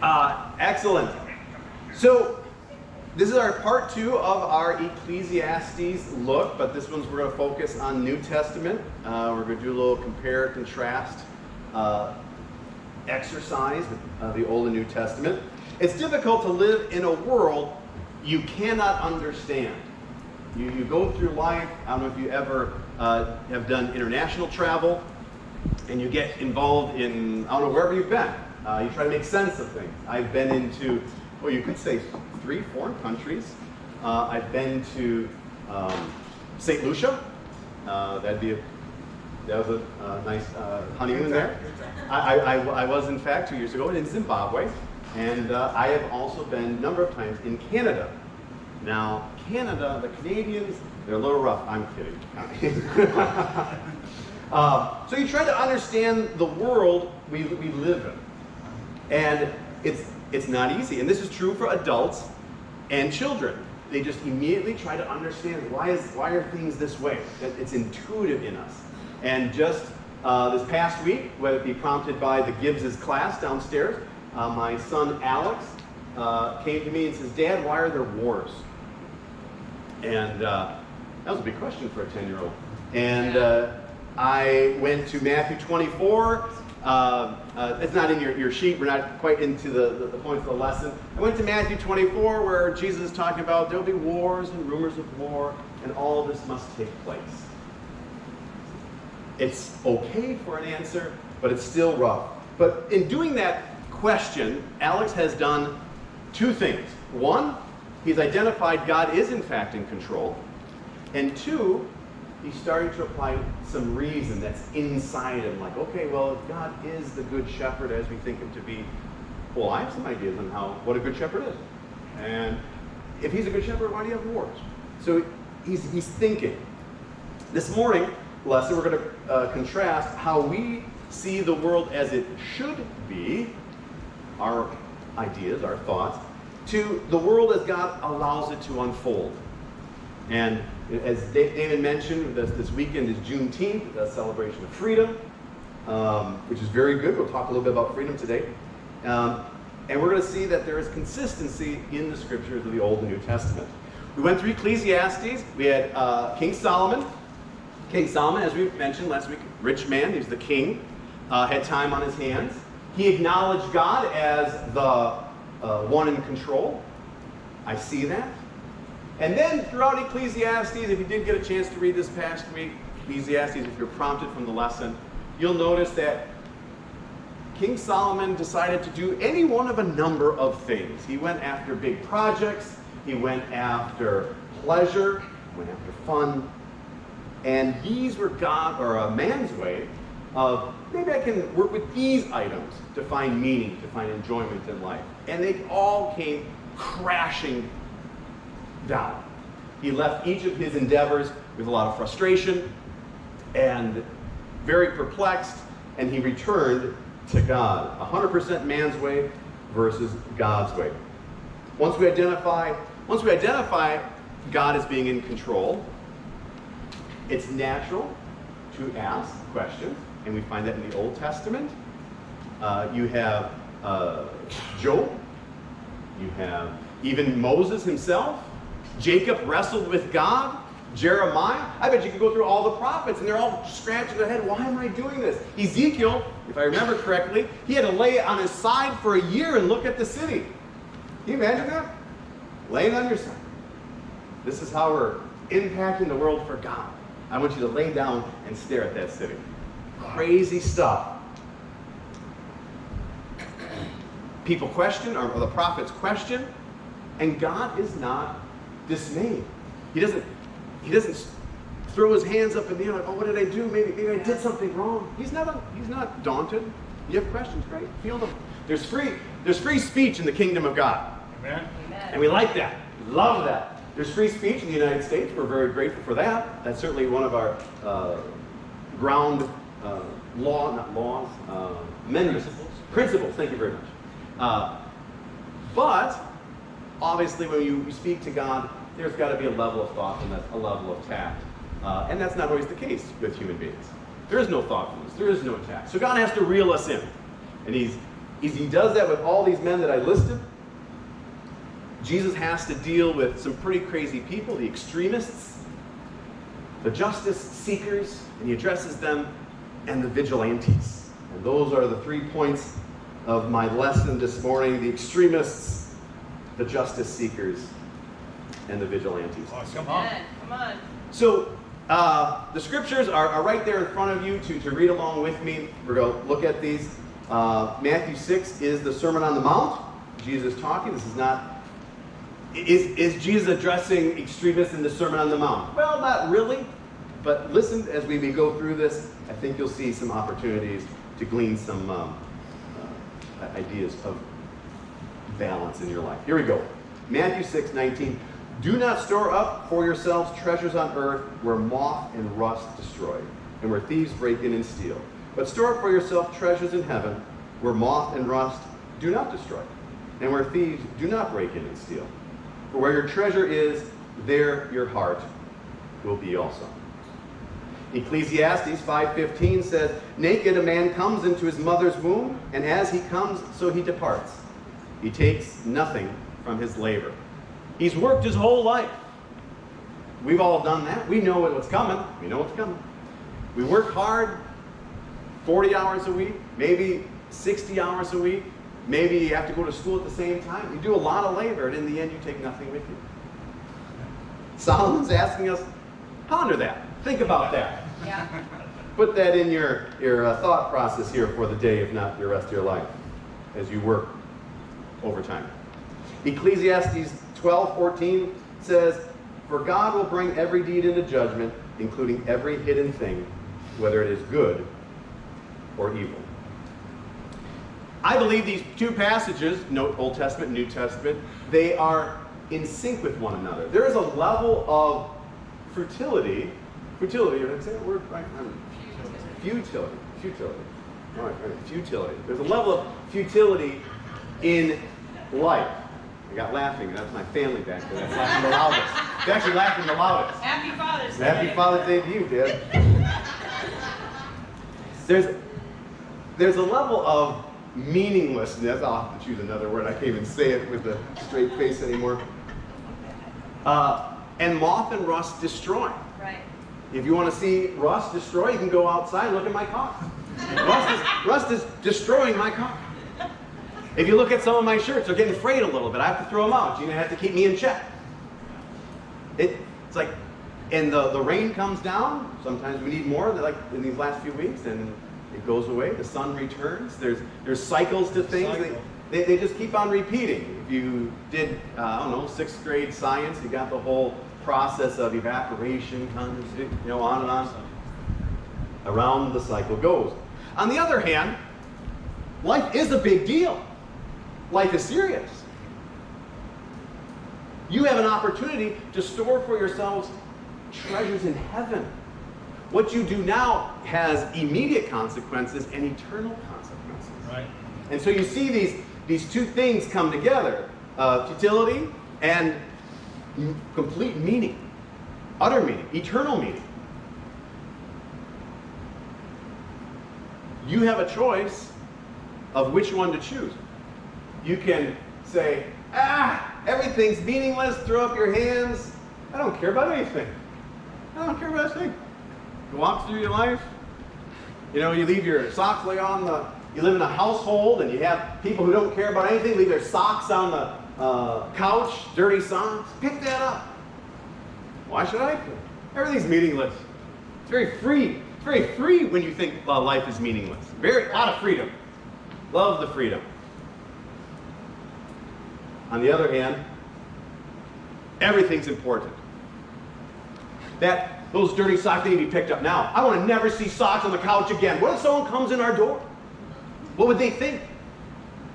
Excellent. So this is our part 2 of our Ecclesiastes look, but this one's we're going to focus on New Testament. We're going to do a little compare, contrast exercise with the Old and New Testament. It's difficult to live in a world you cannot understand. You go through life, I don't know if you ever have done international travel, and you get involved in, I don't know, wherever you've been. You try to make sense of things. I've been into, well, you could say 3 foreign countries. I've been to St. Lucia. That was a nice honeymoon there. I was, in fact, 2 years ago in Zimbabwe. And I have also been a number of times in Canada. Now, Canada, the Canadians, they're a little rough. I'm kidding. So you try to understand the world we live in. And it's not easy. And this is true for adults and children. They just immediately try to understand why are things this way. It's intuitive in us. And just this past week, whether it be prompted by the Gibbs' class downstairs, my son Alex came to me and says, "Dad, why are there wars?" And that was a big question for a 10-year-old. And I went to Matthew 24. It's not in your sheet. We're not quite into the points of the lesson. I went to Matthew 24 where Jesus is talking about there'll be wars and rumors of war, and all this must take place. It's okay for an answer, but it's still rough. But in doing that question, Alex has done 2 things. 1, he's identified God is in fact in control. And 2, he's starting to apply some reason that's inside him. Like, okay, well, if God is the good shepherd as we think him to be, well, I have some ideas on what a good shepherd is. And if he's a good shepherd, why do you have wars? So he's thinking. This morning lesson, we're going to contrast how we see the world as it should be, our ideas, our thoughts, to the world as God allows it to unfold. And as David mentioned, this weekend is Juneteenth, the celebration of freedom, which is very good. We'll talk a little bit about freedom today. And we're going to see that there is consistency in the scriptures of the Old and New Testament. We went through Ecclesiastes. We had King Solomon. King Solomon, as we mentioned last week, rich man, he's the king, had time on his hands. He acknowledged God as the one in control. I see that. And then throughout Ecclesiastes, if you did get a chance to read this past week, Ecclesiastes, if you're prompted from the lesson, you'll notice that King Solomon decided to do any one of a number of things. He went after big projects, he went after pleasure, he went after fun, and these were God, or a man's way of, maybe I can work with these items to find meaning, to find enjoyment in life. And they all came crashing down. He left each of his endeavors with a lot of frustration and very perplexed, and he returned to God. 100% man's way versus God's way. Once we identify God as being in control, it's natural to ask questions, and we find that in the Old Testament. You have Job, you have even Moses himself. Jacob wrestled with God. Jeremiah. I bet you could go through all the prophets and they're all scratching their head. Why am I doing this? Ezekiel, if I remember correctly, he had to lay on his side for a year and look at the city. Can you imagine that? Laying on your side. This is how we're impacting the world for God. I want you to lay down and stare at that city. Crazy stuff. People question, or the prophets question, and God is not dismayed. He doesn't throw his hands up in the air like, oh, what did I do? Maybe I did something wrong. He's not daunted. You have questions, great. Feel them. There's free speech in the kingdom of God. Amen. And we like that. We love that. There's free speech in the United States. We're very grateful for that. That's certainly one of our ground amendments. Principles. Thank you very much. But obviously, when you speak to God, there's got to be a level of thoughtfulness, a level of tact. And that's not always the case with human beings. There is no thoughtfulness. There is no tact. So God has to reel us in. And he's he does that with all these men that I listed. Jesus has to deal with some pretty crazy people, the extremists, the justice seekers, and he addresses them, and the vigilantes. And those are the 3 points of my lesson this morning: the extremists, the justice seekers, and the vigilantes. Oh, come on. Come on. So the scriptures are right there in front of you to read along with me. We're going to look at these. Matthew 6 is the Sermon on the Mount. Jesus talking. This is not... Is Jesus addressing extremists in the Sermon on the Mount? Well, not really. But listen, as we go through this, I think you'll see some opportunities to glean some ideas of balance in your life. Here we go. Matthew 6:19. Do not store up for yourselves treasures on earth where moth and rust destroy, and where thieves break in and steal. But store up for yourself treasures in heaven where moth and rust do not destroy, and where thieves do not break in and steal. For where your treasure is, there your heart will be also. Ecclesiastes 5:15 says, naked a man comes into his mother's womb, and as he comes, so he departs. He takes nothing from his labor. He's worked his whole life. We've all done that. We know what's coming. We know what's coming. We work hard, 40 hours a week, maybe 60 hours a week. Maybe you have to go to school at the same time. You do a lot of labor, and in the end, you take nothing with you. Solomon's asking us, ponder that. Think about that. Yeah. Put that in your thought process here for the day, if not the rest of your life, as you work overtime. Ecclesiastes 12:14 says, for God will bring every deed into judgment, including every hidden thing, whether it is good or evil. I believe these two passages, note Old Testament, New Testament, they are in sync with one another. There is a level of futility, did I say that word right? Futility. All right, futility. There's a level of futility in life. I got laughing, that's my family back there. That's laughing the loudest. It's actually laughing the loudest. Happy Father's Day. Happy Father's Day to you, Dad. There's a level of meaninglessness. I'll have to choose another word. I can't even say it with a straight face anymore. And moth and rust destroy. Right. If you want to see rust destroy, you can go outside and look at my car. Rust is destroying my car. If you look at some of my shirts, they're getting frayed a little bit. I have to throw them out. You're going to have to keep me in check. It's like, and the rain comes down. Sometimes we need more, like in these last few weeks, and it goes away. The sun returns. There's cycles to things. They just keep on repeating. If you did, 6th grade science, you got the whole process of evaporation, condensation, on and on. Around the cycle goes. On the other hand, life is a big deal. Life is serious. You have an opportunity to store for yourselves treasures in heaven. What you do now has immediate consequences and eternal consequences. Right. And so you see these two things come together, futility and complete meaning, utter meaning, eternal meaning. You have a choice of which one to choose. You can say, everything's meaningless, throw up your hands. I don't care about anything. I don't care about anything. You walk through your life, you leave your socks you live in a household and you have people who don't care about anything, leave their socks on the couch, dirty socks. Pick that up. Why should I? Everything's meaningless. It's very free. It's very free when you think life is meaningless. A lot of freedom. Love the freedom. On the other hand, everything's important. Those dirty socks need to be picked up now. I want to never see socks on the couch again. What if someone comes in our door? What would they think?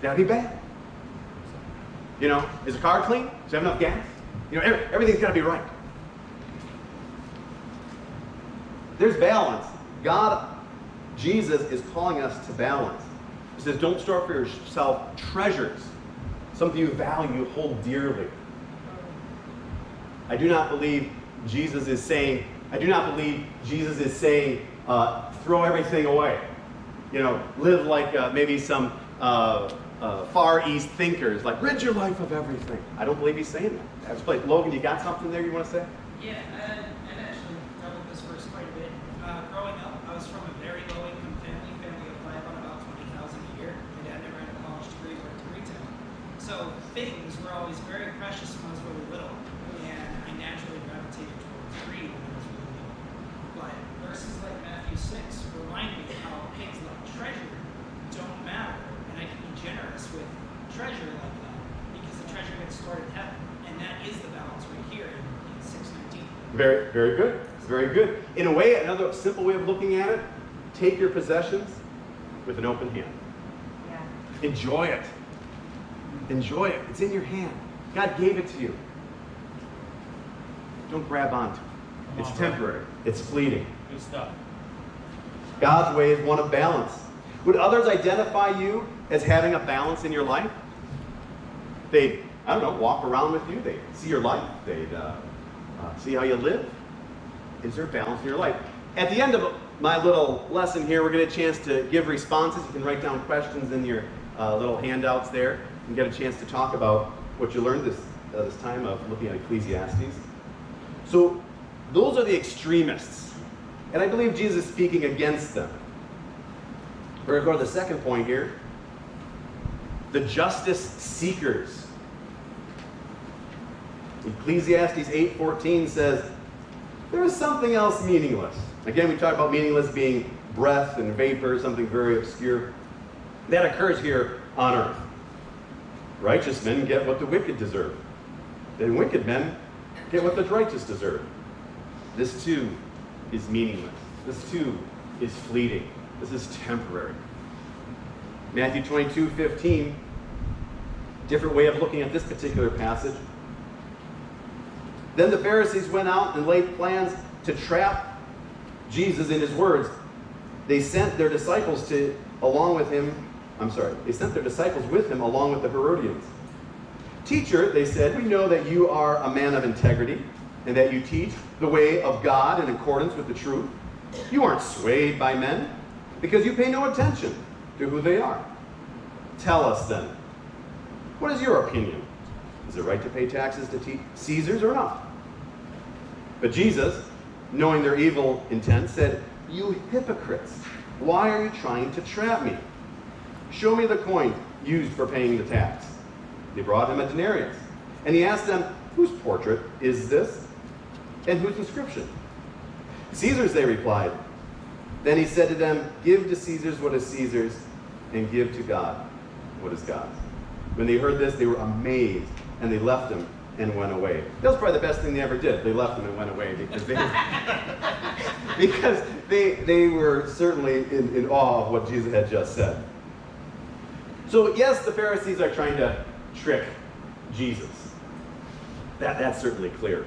That'd be bad. Is the car clean? Does it have enough gas? Everything's got to be right. There's balance. Jesus is calling us to balance. He says, don't store for yourself treasures, something you value, hold dearly. I do not believe Jesus is saying, throw everything away. Live like maybe some Far East thinkers, like, rid your life of everything. I don't believe he's saying that. That's like, Logan, you got something there you want to say? Yeah, I've actually dealt with this verse quite a bit. Growing up, I was from a very low-income family of 5 on about $20,000 a year. My dad never had a college degree, worked in retail. So things were always very precious when I was really little, and I naturally gravitated towards greed when I was really little. But verses like Matthew 6 remind me how things like treasure don't matter, and I can be generous with treasure like that because the treasure gets stored in heaven, and that is the balance right here in 6:19. Very, very good. Very good. In a way, another simple way of looking at it, take your possessions with an open hand. Yeah. Enjoy it. Enjoy it. It's in your hand. God gave it to you. Don't grab onto it. It's temporary. It's fleeting. Good stuff. God's way is one of balance. Would others identify you as having a balance in your life? They'd, I don't know, walk around with you. They'd see your life. They'd see how you live. Is there balance in your life? At the end of my little lesson here, we're going to get a chance to give responses. You can write down questions in your little handouts there and get a chance to talk about what you learned this time of looking at Ecclesiastes. So those are the extremists. And I believe Jesus is speaking against them. We're going to go to the second point here. The justice seekers. Ecclesiastes 8:14 says, there is something else meaningless. Again, we talk about meaningless being breath and vapor, something very obscure. That occurs here on earth. Righteous men get what the wicked deserve. And wicked men get what the righteous deserve. This too is meaningless. This too is fleeting. This is temporary. Matthew 22:15, different way of looking at this particular passage. Then the Pharisees went out and laid plans to trap Jesus in his words. They sent their disciples with him along with the Herodians. Teacher, they said, we know that you are a man of integrity and that you teach the way of God in accordance with the truth. You aren't swayed by men because you pay no attention to who they are. Tell us then, what is your opinion? Is it right to pay taxes to Caesars or not? But Jesus, knowing their evil intent, said, you hypocrites, why are you trying to trap me? Show me the coin used for paying the tax. They brought him a denarius. And he asked them, whose portrait is this? And whose inscription? Caesar's, they replied. Then he said to them, give to Caesar's what is Caesar's, and give to God what is God's. When they heard this, they were amazed, and they left him and went away. That was probably the best thing they ever did. They left him and went away because they were certainly in awe of what Jesus had just said. So yes, the Pharisees are trying to trick Jesus. That's certainly clear.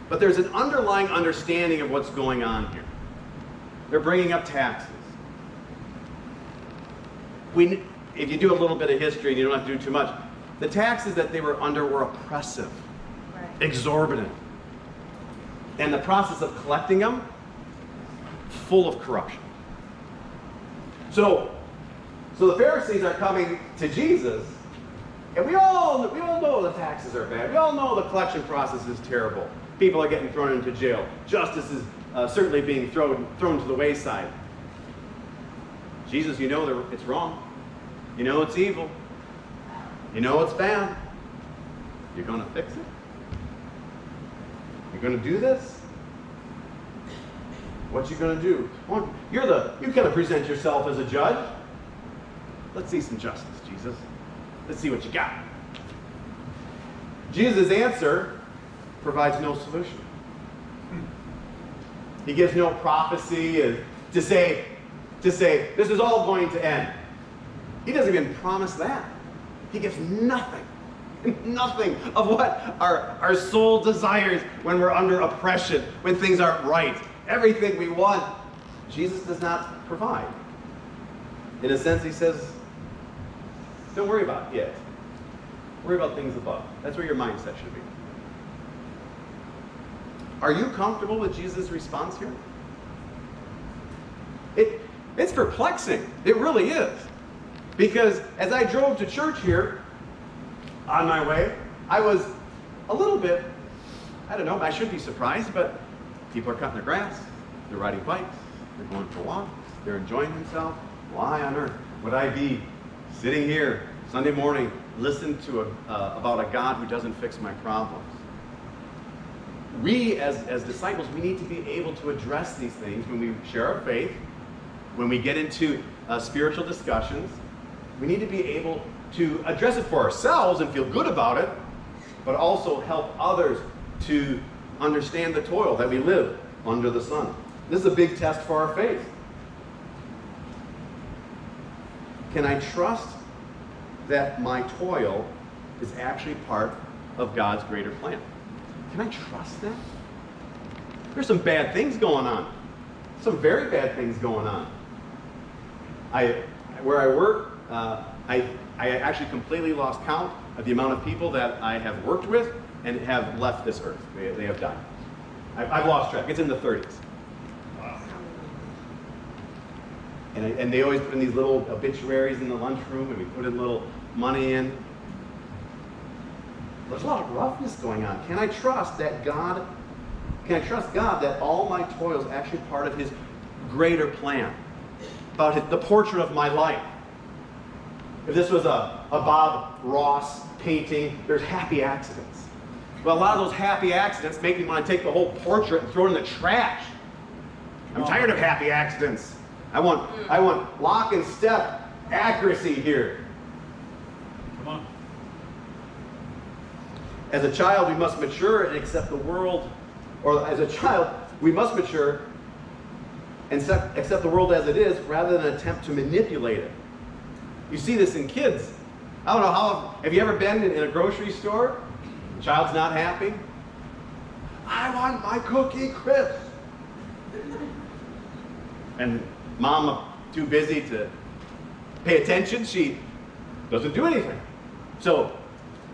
But there's an underlying understanding of what's going on here. They're bringing up taxes. If you do a little bit of history, and you don't have to do too much, the taxes that they were under were oppressive, exorbitant. And the process of collecting them, full of corruption. So the Pharisees are coming to Jesus, and we all know the taxes are bad. We all know the collection process is terrible. People are getting thrown into jail. Justice is certainly being thrown to the wayside. Jesus, you know it's wrong. You know it's evil. You know it's bad. You're going to fix it? You're going to do this? What you going to do? Well, you kind of present yourself as a judge. Let's see some justice, Jesus. Let's see what you got. Jesus' answer provides no solution. He gives no prophecy to say this is all going to end. He doesn't even promise that. He gives nothing of what our soul desires when we're under oppression, when things aren't right. Everything we want, Jesus does not provide. In a sense, he says, don't worry about it yet. Worry about things above. That's where your mindset should be. Are you comfortable with Jesus' response here? It's perplexing. It really is. Because as I drove to church here, on my way, I was a little bit, I don't know, I shouldn't be surprised, but people are cutting their grass, they're riding bikes, they're going for walks, they're enjoying themselves. Why on earth would I be sitting here Sunday morning listening to about a God who doesn't fix my problems? We as disciples, we need to be able to address these things when we share our faith, when we get into spiritual discussions. We need to be able to address it for ourselves and feel good about it, but also help others to understand the toil that we live under the sun. This is a big test for our faith. Can I trust that my toil is actually part of God's greater plan? Can I trust that? There's some bad things going on. Some very bad things going on. Where I work, I actually completely lost count of the amount of people that I have worked with and have left this earth. They have died. I've lost track. It's in the 30s. Wow. And they always put in these little obituaries in the lunchroom, and we put in little money in. There's a lot of roughness going on. Can I trust God that all my toil is actually part of His greater plan? About the portrait of my life. If this was a Bob Ross painting, there's happy accidents. Well, a lot of those happy accidents make me want to take the whole portrait and throw it in the trash. I'm tired of happy accidents. I want lock and step accuracy here. Come on. As a child, we must mature and accept the world, or as a child, we must mature and accept the world as it is rather than attempt to manipulate it. You see this in kids. I don't know have you ever been in a grocery store? The child's not happy. I want my cookie crisp. And mom, too busy to pay attention, she doesn't do anything. So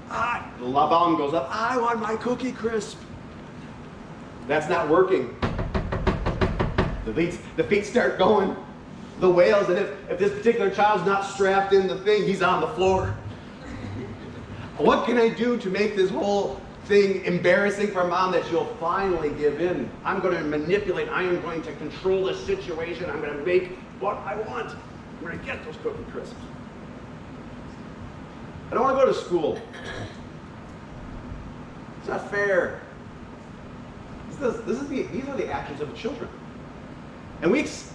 the volume goes up. I want my cookie crisp. That's not working. The feet start going. The wails, and if this particular child's not strapped in the thing, he's on the floor. What can I do to make this whole thing embarrassing for mom that she'll finally give in? I'm going to manipulate. I am going to control the situation. I'm going to make what I want. I'm going to get those cookie crisps. I don't want to go to school. It's not fair. These are the actions of the children. And is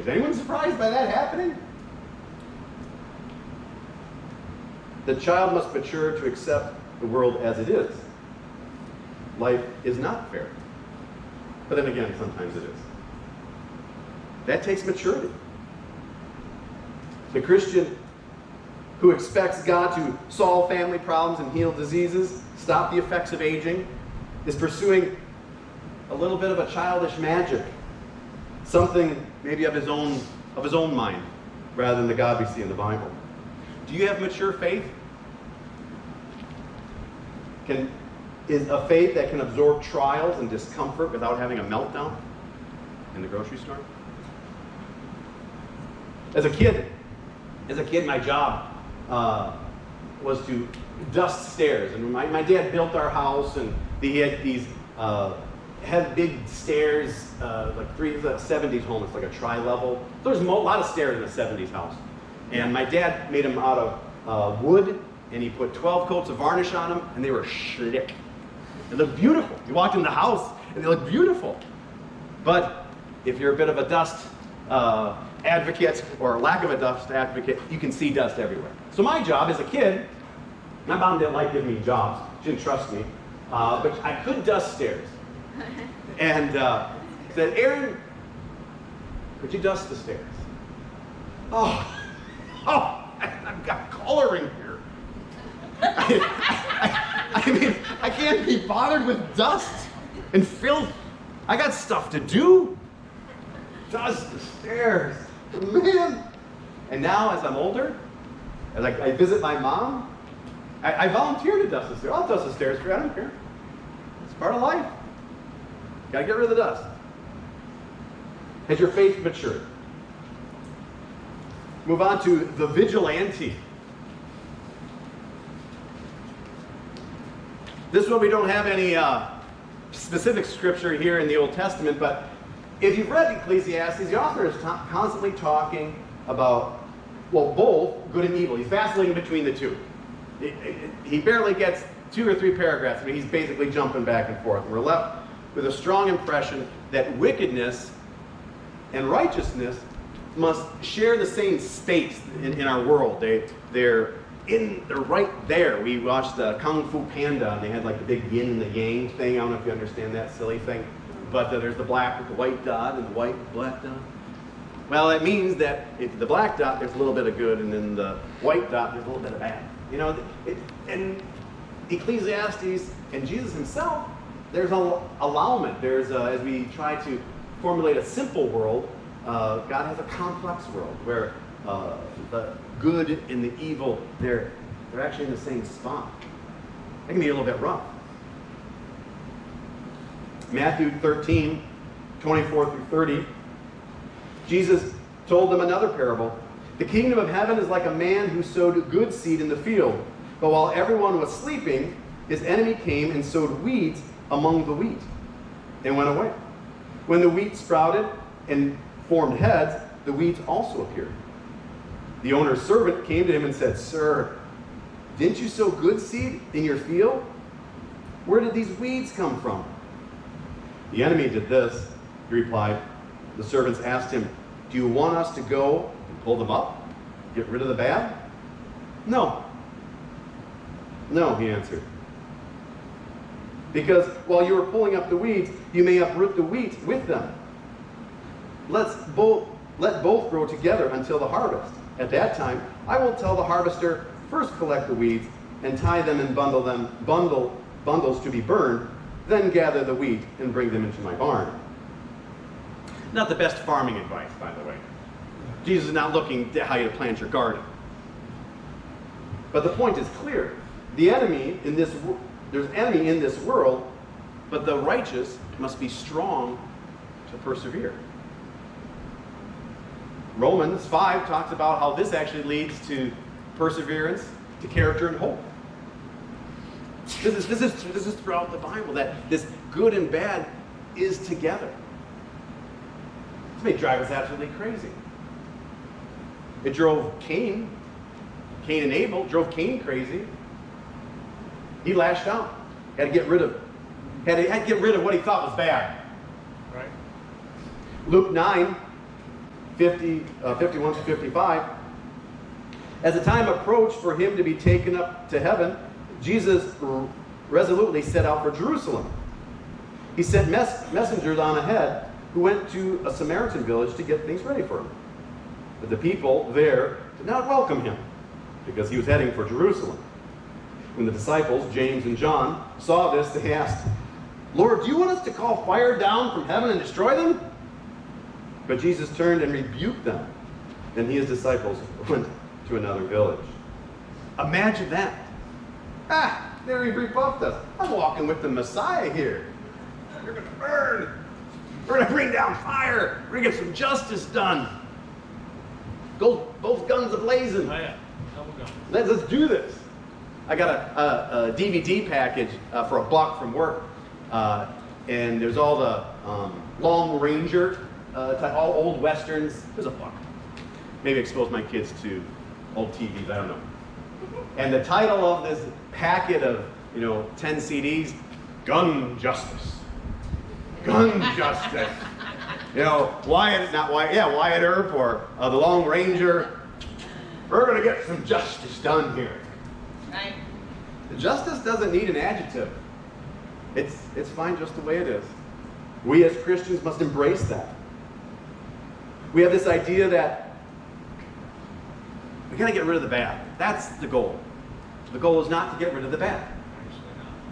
anyone surprised by that happening? The child must mature to accept the world as it is. Life is not fair. But then again, sometimes it is. That takes maturity. The Christian who expects God to solve family problems and heal diseases, stop the effects of aging, is pursuing a little bit of a childish magic. Something maybe of his own mind, rather than the God we see in the Bible. Do you have mature faith? Is a faith that can absorb trials and discomfort without having a meltdown in the grocery store? As a kid, my job was to dust stairs. And my dad built our house, and he had these had big stairs, like 70s home. It's like a tri-level. There's a lot of stairs in a 70s house. And my dad made them out of wood, and he put 12 coats of varnish on them, and they were schlick. They looked beautiful. You walked in the house, and they looked beautiful. But if you're a bit of a dust advocate, or lack of a dust advocate, you can see dust everywhere. So my job as a kid, my mom didn't like giving me jobs. She didn't trust me. But I could dust stairs. And said, Aaron, could you dust the stairs? I've got coloring here. I mean, I can't be bothered with dust and filth. I got stuff to do. Dust the stairs. Man. And now, as I'm older, as I visit my mom, I volunteer to dust the stairs. I'll dust the stairs for you. I don't care. It's part of life. Got to get rid of the dust. Has your faith matured? Move on to the vigilante. This one we don't have any specific scripture here in the Old Testament, but if you've read Ecclesiastes, the author is constantly talking about, well, both good and evil. He's vacillating between the two. He barely gets 2 or 3 paragraphs, but he's basically jumping back and forth. We're left with a strong impression that wickedness and righteousness must share the same space in our world. They're right there. We watched the Kung Fu Panda, and they had like the big yin and the yang thing. I don't know if you understand that silly thing. But there's the black with the white dot and the white with the black dot. Well, it means that if the black dot, there's a little bit of good, and then the white dot, there's a little bit of bad. You know, in Ecclesiastes and Jesus himself, there's an allowment. There's as we try to formulate a simple world, God has a complex world where the good and the evil, they're actually in the same spot. It can be a little bit rough. Matthew 13, 24 through 30, Jesus told them another parable. The kingdom of heaven is like a man who sowed good seed in the field. But while everyone was sleeping, his enemy came and sowed weeds among the wheat and went away. When the wheat sprouted and formed heads, the weeds also appeared. The owner's servant came to him and said, "Sir, didn't you sow good seed in your field? Where did these weeds come from?" "The enemy did this," he replied. The servants asked him, "Do you want us to go and pull them up? Get rid of the bad?" "No." "No," he answered. "Because while you are pulling up the weeds, you may uproot the wheat with them. Let both grow together until the harvest. At that time, I will tell the harvester, first collect the weeds and tie them in bundles to be burned, then gather the wheat and bring them into my barn." Not the best farming advice, by the way. Jesus is not looking at how you plant your garden. But the point is clear. There's enemy in this world, but the righteous must be strong to persevere. Romans 5 talks about how this actually leads to perseverance, to character and hope. This is throughout the Bible, that this good and bad is together. This may drive us absolutely crazy. It drove Cain and Abel, drove Cain crazy. He lashed out. Had to get rid of what he thought was bad. Right. Luke 9, 51 to 55. As the time approached for him to be taken up to heaven, Jesus resolutely set out for Jerusalem. He sent messengers on ahead who went to a Samaritan village to get things ready for him. But the people there did not welcome him because he was heading for Jerusalem. When the disciples, James and John, saw this, they asked, "Lord, do you want us to call fire down from heaven and destroy them?" But Jesus turned and rebuked them. Then he and his disciples went to another village. Imagine that. There he rebuffed us. I'm walking with the Messiah here. You're going to burn. We're going to bring down fire. We're going to get some justice done. Both guns ablazing. Oh yeah, double gun. Let's do this. I got a DVD package for $1 from work. And there's all the Long Ranger, all old westerns. There's $1. Maybe expose my kids to old TVs, I don't know. And the title of this packet of 10 CDs, Gun Justice. Gun Justice. Wyatt Earp or the Long Ranger. We're going to get some justice done here. Right. Justice doesn't need an adjective. It's fine just the way it is. We as Christians must embrace that. We have this idea that we got to get rid of the bad. That's the goal. The goal is not to get rid of the bad.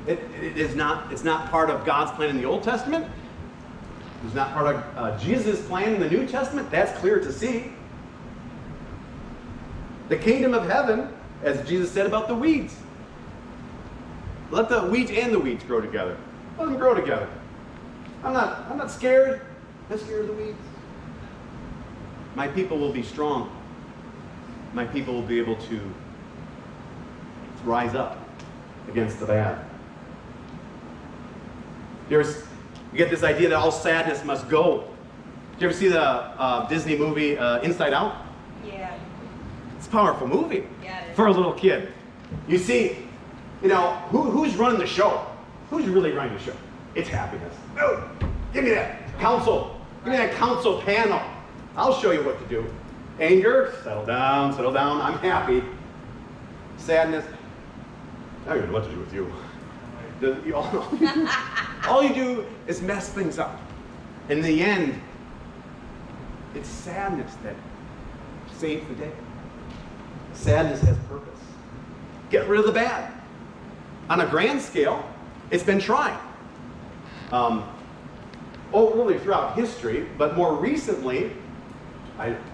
It is not. It's not part of God's plan in the Old Testament. It's not part of Jesus' plan in the New Testament. That's clear to see. The kingdom of heaven, as Jesus said about the weeds. Let the weeds and the weeds grow together. Let them grow together. I'm not scared. I'm scared of the weeds. My people will be strong. my people will be able to rise up against the bad. You get this idea that all sadness must go. Did you ever see the Disney movie Inside Out? Yeah. It's a powerful movie Yeah, it is. for a little kid. You see, who's running the show? Who's really running the show? It's happiness. Oh, give me that counsel. Give me that counsel panel. I'll show you what to do. Anger, settle down, I'm happy. Sadness, I don't even know what to do with you. All you do is mess things up. In the end, it's sadness that saves the day. Sadness has purpose. Get rid of the bad. On a grand scale, it's been tried. Really throughout history, but more recently,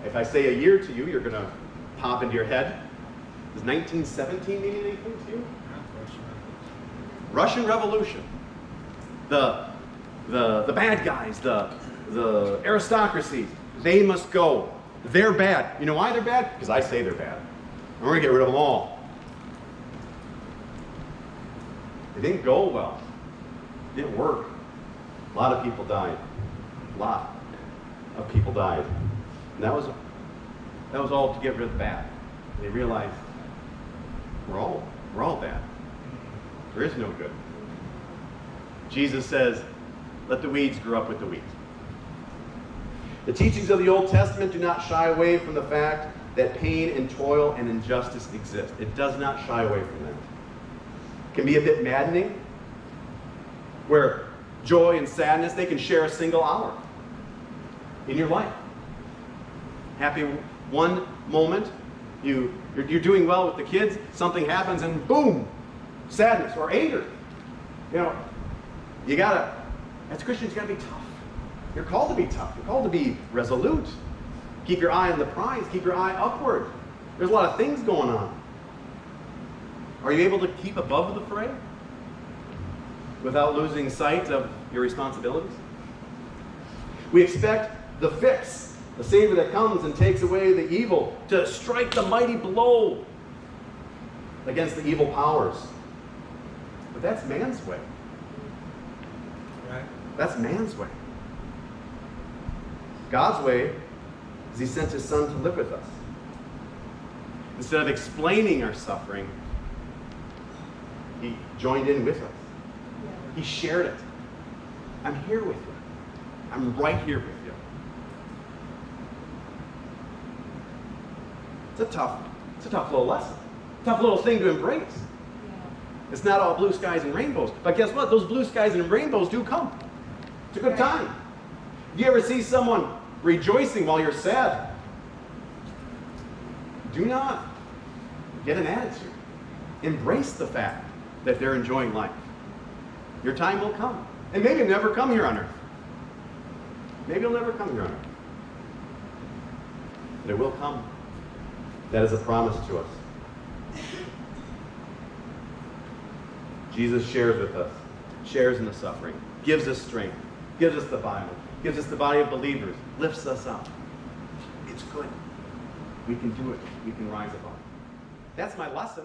if I say a year to you, you're going to pop into your head. Does 1917 mean anything to you? Russian Revolution. The bad guys, the aristocracy, they must go. They're bad. You know why they're bad? Because I say they're bad. And we're going to get rid of them all. It didn't go well. It didn't work. A lot of people died. A lot of people died. And that was all to get rid of the bad. They realized we're all bad. There is no good. Jesus says, let the weeds grow up with the wheat. The teachings of the Old Testament do not shy away from the fact that pain and toil and injustice exist. It does not shy away from that. It can be a bit maddening, where joy and sadness, they can share a single hour in your life. Happy one moment, you're doing well with the kids, something happens and boom, sadness or anger. As Christians, you gotta be tough. You're called to be tough. You're called to be resolute. Keep your eye on the prize. Keep your eye upward. There's a lot of things going on. Are you able to keep above the fray without losing sight of your responsibilities? We expect the fix, the Savior that comes and takes away the evil, to strike the mighty blow against the evil powers. But that's man's way. Right. That's man's way. God's way is He sent His Son to live with us. Instead of explaining our suffering, He joined in with us. He shared it. I'm here with you. I'm right here with you. It's a tough little lesson. Tough little thing to embrace. It's not all blue skies and rainbows. But guess what? Those blue skies and rainbows do come. It's a good time. Do you ever see someone rejoicing while you're sad? Do not get an attitude. Embrace the fact that they're enjoying life. Your time will come. And maybe it'll never come here on earth. Maybe it'll never come here on earth. But it will come. That is a promise to us. Jesus shares with us, shares in the suffering, gives us strength, gives us the Bible, gives us the body of believers, lifts us up. It's good. We can do it. We can rise above. That's my lesson.